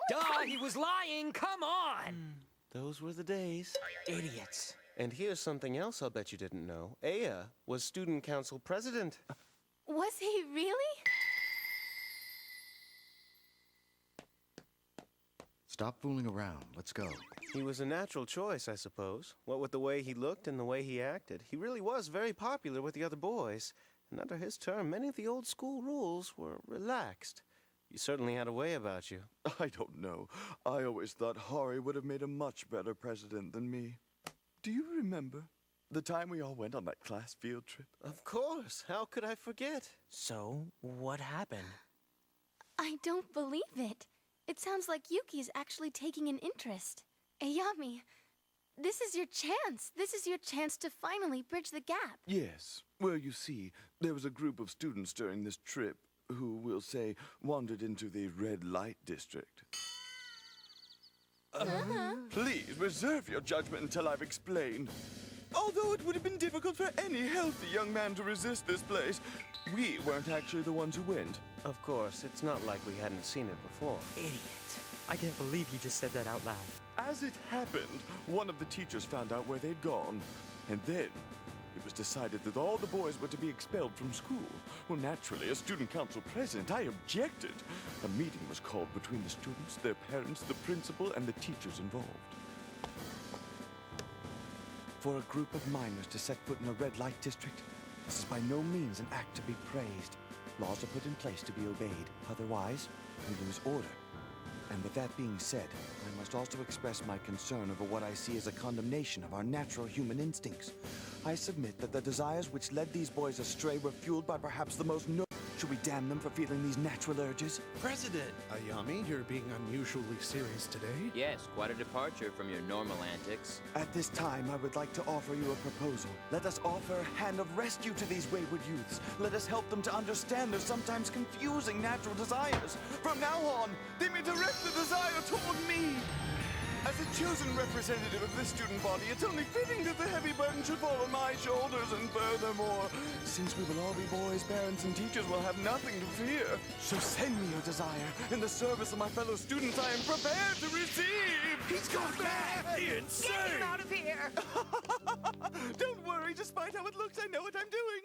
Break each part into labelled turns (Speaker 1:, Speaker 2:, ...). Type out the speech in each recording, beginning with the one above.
Speaker 1: Duh, he was lying! Come on!
Speaker 2: Those were the days.
Speaker 1: Idiots.
Speaker 2: And here's something else I'll bet you didn't know. Aya was student council president.
Speaker 3: Was he really?
Speaker 4: Stop fooling around. Let's go.
Speaker 2: He was a natural choice, I suppose. What with the way he looked and the way he acted. He really was very popular with the other boys. And under his term, many of the old school rules were relaxed. You certainly had a way about you.
Speaker 5: I don't know. I always thought Hari would have made a much better president than me. Do you remember the time we all went on that class field trip?
Speaker 2: Of course. How could I forget?
Speaker 1: So, what happened?
Speaker 3: I don't believe it. It sounds like Yuki's actually taking an interest. Ayame, this is your chance. This is your chance to finally bridge the gap.
Speaker 5: Yes. Well, you see, there was a group of students during this trip who, we'll say, wandered into the red light district. Please reserve your judgment until I've explained. Although it would have been difficult for any healthy young man to resist this place, we weren't actually the ones who went.
Speaker 2: Of course, it's not like we hadn't seen it before.
Speaker 1: Idiot. I can't believe you just said that out loud.
Speaker 5: As it happened, one of the teachers found out where they'd gone, and then it was decided that all the boys were to be expelled from school. Well, naturally, as student council president, I objected. A meeting was called between the students, their parents, the principal, and the teachers involved. For a group of minors to set foot in a red light district, this is by no means an act to be praised. Laws are put in place to be obeyed. Otherwise, we lose order. And with that being said, I must also express my concern over what I see as a condemnation of our natural human instincts. I submit that the desires which led these boys astray were fueled by perhaps the most noble. Should we damn them for feeling these natural urges?
Speaker 6: President Ayame, you're being unusually serious today.
Speaker 7: Yes, quite a departure from your normal antics.
Speaker 5: At this time, I would like to offer you a proposal. Let us offer a hand of rescue to these wayward youths. Let us help them to understand their sometimes confusing natural desires. From now on, they may direct the desire toward me. As a chosen representative of this student body, it's only fitting that the heavy burden should fall on my shoulders, and furthermore, since we will all be boys, parents, and teachers will have nothing to fear. So send me your desire. In the service of my fellow students, I am prepared to receive. He's gone mad! Insane!
Speaker 1: Get him out of here!
Speaker 5: Don't worry, despite how it looks, I know what I'm doing.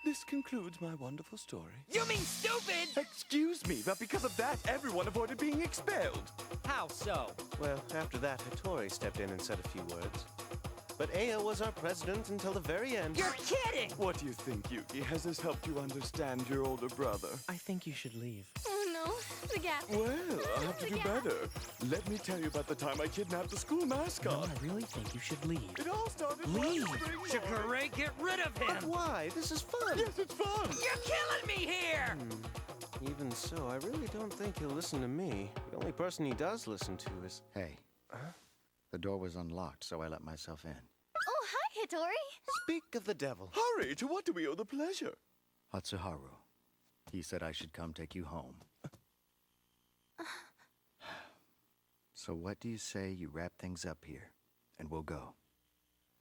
Speaker 5: This concludes my wonderful story.
Speaker 1: You mean stupid?
Speaker 5: Excuse me, but because of that, everyone avoided being expelled.
Speaker 1: How so?
Speaker 2: Well, after that, Hattori stepped in and said a few words. But Aya was our president until the very end.
Speaker 1: You're kidding!
Speaker 5: What do you think, Yuki? Has this helped you understand your older brother?
Speaker 1: I think you should leave.
Speaker 3: Oh no, the gap.
Speaker 5: Well, I'll have to do better. Let me tell you about the time I kidnapped the school
Speaker 1: No,
Speaker 5: mascot.
Speaker 1: I really think you should leave.
Speaker 5: It all started
Speaker 1: Leave!
Speaker 5: one spring morning.
Speaker 1: Shikare, get rid of
Speaker 2: But
Speaker 1: him!
Speaker 2: why? This is fun.
Speaker 5: Yes, it's fun.
Speaker 1: You're killing me here!
Speaker 2: Even so, I really don't think he'll listen to me. The only person he does listen to is...
Speaker 4: Hey. The door was unlocked, so I let myself in.
Speaker 3: Oh, hi, Hattori.
Speaker 2: Speak of the devil.
Speaker 5: Hurry, to what do we owe the pleasure?
Speaker 4: Hatsuharu. He said I should come take you home. So what do you say you wrap things up here, and we'll go?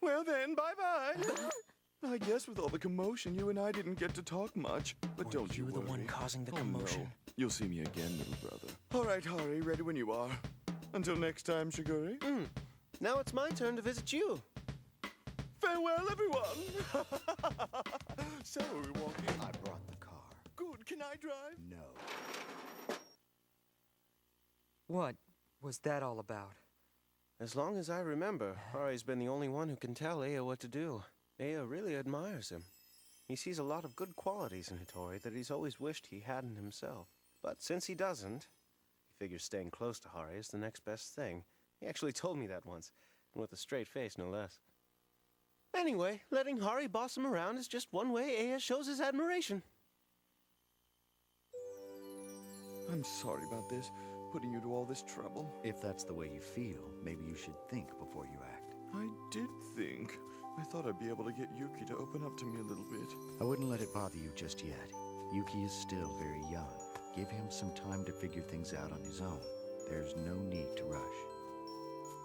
Speaker 5: Well then, bye-bye. I guess with all the commotion, you and I didn't get to talk much. But
Speaker 1: Were
Speaker 5: don't you
Speaker 1: you
Speaker 5: worry.
Speaker 1: the one causing the
Speaker 5: Oh,
Speaker 1: commotion?
Speaker 5: no. You'll see me again, little brother. All right, Hari, ready when you are. Until next time, Shiguri.
Speaker 2: Now it's my turn to visit you.
Speaker 5: Farewell, everyone. So, are we walking?
Speaker 4: I brought the car.
Speaker 5: Good, can I drive?
Speaker 4: No.
Speaker 1: What was that all about?
Speaker 2: As long as I remember, Hari's been the only one who can tell Aya what to do. Aya really admires him. He sees a lot of good qualities in Hattori that he's always wished he had in himself. But since he doesn't, he figures staying close to Hari is the next best thing. He actually told me that once, and with a straight face, no less. Anyway, letting Hari boss him around is just one way Aya shows his admiration.
Speaker 5: I'm sorry about this, putting you to all this trouble.
Speaker 4: If that's the way you feel, maybe you should think before you act.
Speaker 5: I did think. I thought I'd be able to get Yuki to open up to me a little bit.
Speaker 4: I wouldn't let it bother you just yet. Yuki is still very young. Give him some time to figure things out on his own. There's no need to rush.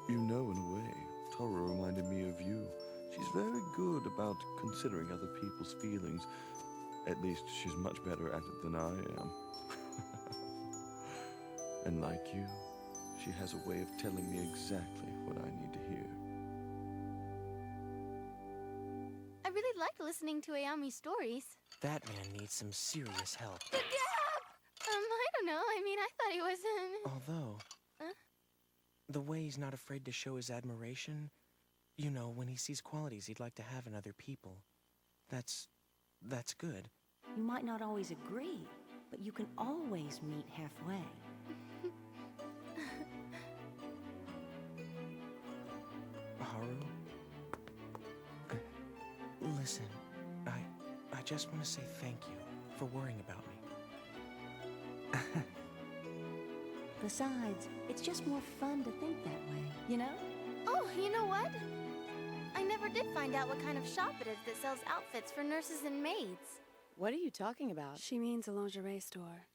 Speaker 5: You know, in a way, Toro reminded me of you. She's very good about considering other people's feelings. At least she's much better at it than I am. And like you, She has a way of telling me exactly what I need to hear.
Speaker 3: I really liked listening to Ayame's stories.
Speaker 1: That man needs some serious help.
Speaker 3: I don't know. I mean, I thought he was
Speaker 1: Although, the way he's not afraid to show his admiration, you know, when he sees qualities he'd like to have in other people, that's good.
Speaker 8: You might not always agree, but you can always meet halfway.
Speaker 1: Haru? Listen, I just want to say thank you for worrying about me.
Speaker 8: Besides, it's just more fun to think that way, you know?
Speaker 3: Oh, you know what? I never did find out what kind of shop it is that sells outfits for nurses and maids.
Speaker 9: What are you talking about?
Speaker 10: She means a lingerie store.